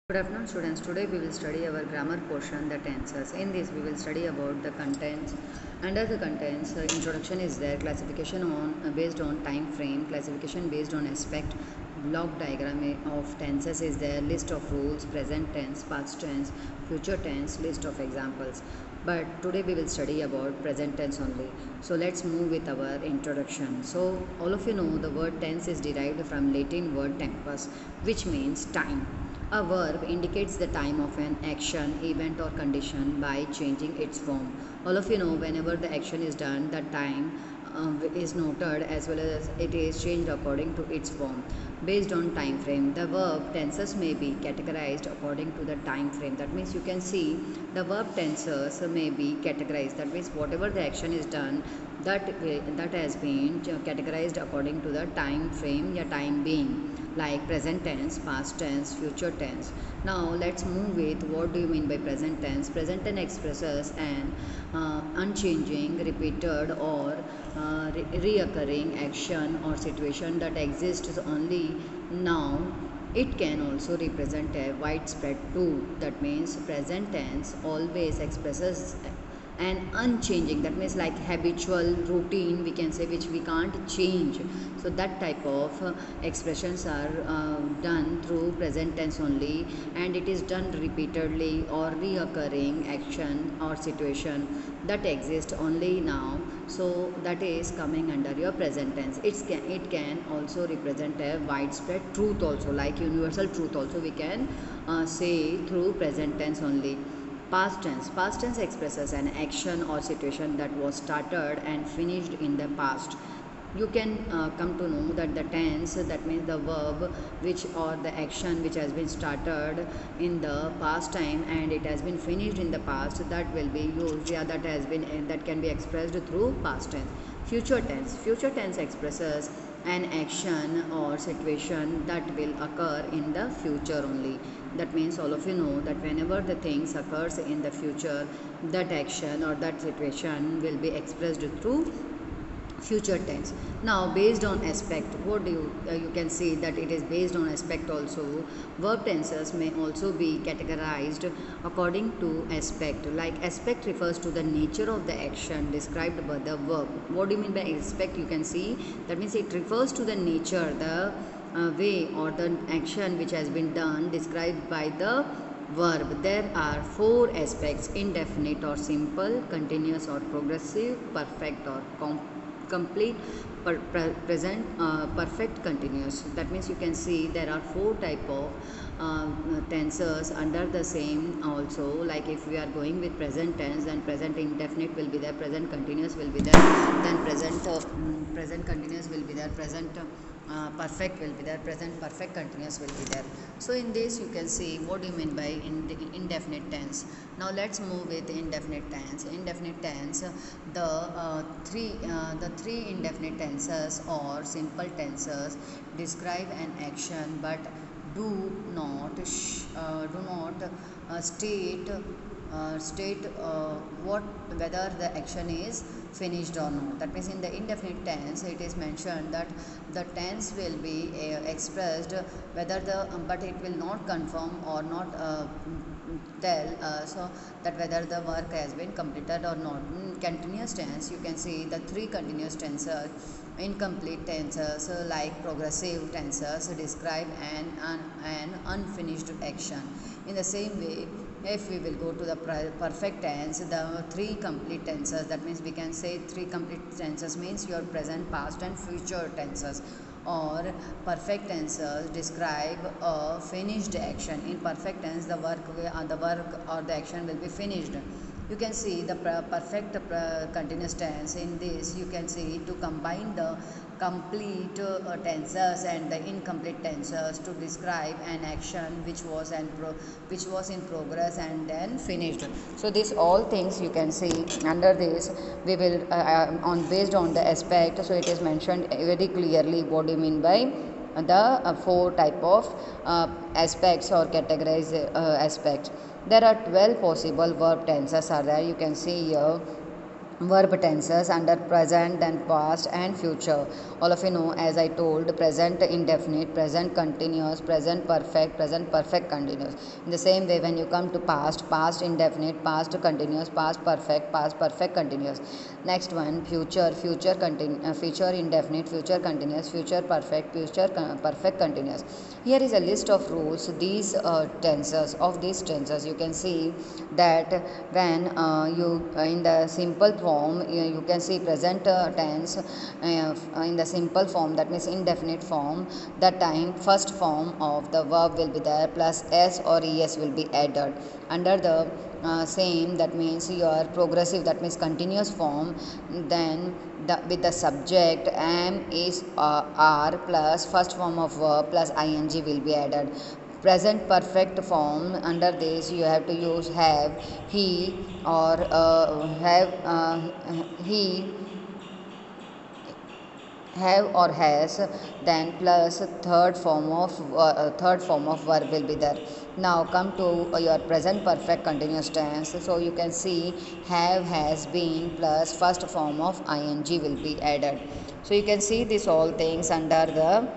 Good afternoon, students. Today we will study our grammar portion, the tenses. In this, we will study about the contents. Under the contents, introduction is there, classification on based on time frame, classification based on aspect, block diagram of tenses is there, list of rules, present tense, past tense, future tense, list of examples. But today we will study about present tense only. So let's move with our introduction. So all of you know the word tense is derived from Latin word tempus, which means time. A verb indicates the time of an action, event, or condition by changing its form. All of you know whenever the action is done, the time is noted as well as it is changed according to its form. Based on time frame, the verb tenses may be categorized according to the time frame. That means you can see the verb tenses may be categorized. That means whatever the action is done, that has been categorized according to the time frame, या time being, like present tense, past tense, future tense. Now let's move with what do you mean by present tense. Present tense expresses an unchanging, repeated, or reoccurring action or situation that exists only now. It can also represent a widespread too. That means present tense always expresses and unchanging, that means like habitual routine we can say, which we can't change. So that type of expressions are done through present tense only, and it is done repeatedly or reoccurring action or situation that exists only now. So that is coming under your present tense. It can also represent a widespread truth also, like universal truth also we can say through present tense only. Past tense. Past tense expresses an action or situation that was started and finished in the past. You can come to know that the tense, that means the verb which or the action which has been started in the past time and it has been finished in the past, that will be used, yeah, that can be expressed through past tense. Future tense. Future tense expresses an action or situation that will occur in the future only. That means all of you know that whenever the things occurs in the future, that action or that situation will be expressed through future tense. Now based on aspect, what do you can see that it is based on aspect also. Verb tenses may also be categorized according to aspect. Like aspect refers to the nature of the action described by the verb. What do you mean by aspect? You can see that means it refers to the nature, the way or the action which has been done described by the verb. There are four aspects: indefinite or simple, continuous or progressive, perfect or complete, present, perfect, continuous. That means you can see there are four type of tenses under the same also. Like if we are going with present tense, then present indefinite will be there, present continuous will be there, then present continuous will be there, present perfect will be there, present perfect continuous will be there. So in this you can see what do you mean by indefinite tense. Now let's move with indefinite tense. Indefinite tense, the three indefinite tenses or simple tenses describe an action but do not state what whether the action is finished or not. That means in the indefinite tense it is mentioned that the tense will be expressed whether the but it will not confirm or not tell so that whether the work has been completed or not. In continuous tense you can see the three continuous tenses. Incomplete tenses like progressive tenses describe an unfinished action. In the same way, if we will go to the perfect tense, the three complete tenses, that means we can say three complete tenses means your present, past and future tenses, or perfect tenses describe a finished action. In perfect tense the work or the action will be finished. You can see the perfect continuous tense. In this you can see to combine the complete tenses and the incomplete tenses to describe an action which was in progress and then finished. So these all things you can see under this. We will on based on the aspect, so it is mentioned very clearly what do you mean by the four type of aspects or categorized aspects. There are 12 possible verb tenses are there. You can see here verb tenses under present, then past and future. All of you know, as I told, present indefinite, present continuous, present perfect continuous. In the same way, when you come to past, past indefinite, past continuous, past perfect continuous. Next one, future, future indefinite, future continuous, future perfect, perfect continuous. Here is a list of rules. These tenses you can see that when you in the simple form, you can see present tense in the simple form, that means indefinite form. That time first form of the verb will be there plus s or es will be added. Under the same, that means your progressive, that means continuous form, then with the subject am is are plus first form of verb plus ing will be added. Present perfect form, under this you have to use have, he, or have he, have or has, then plus third form of verb will be there. Now come to your present perfect continuous tense. So you can see have, has, been plus first form of ing will be added. So you can see these all things under the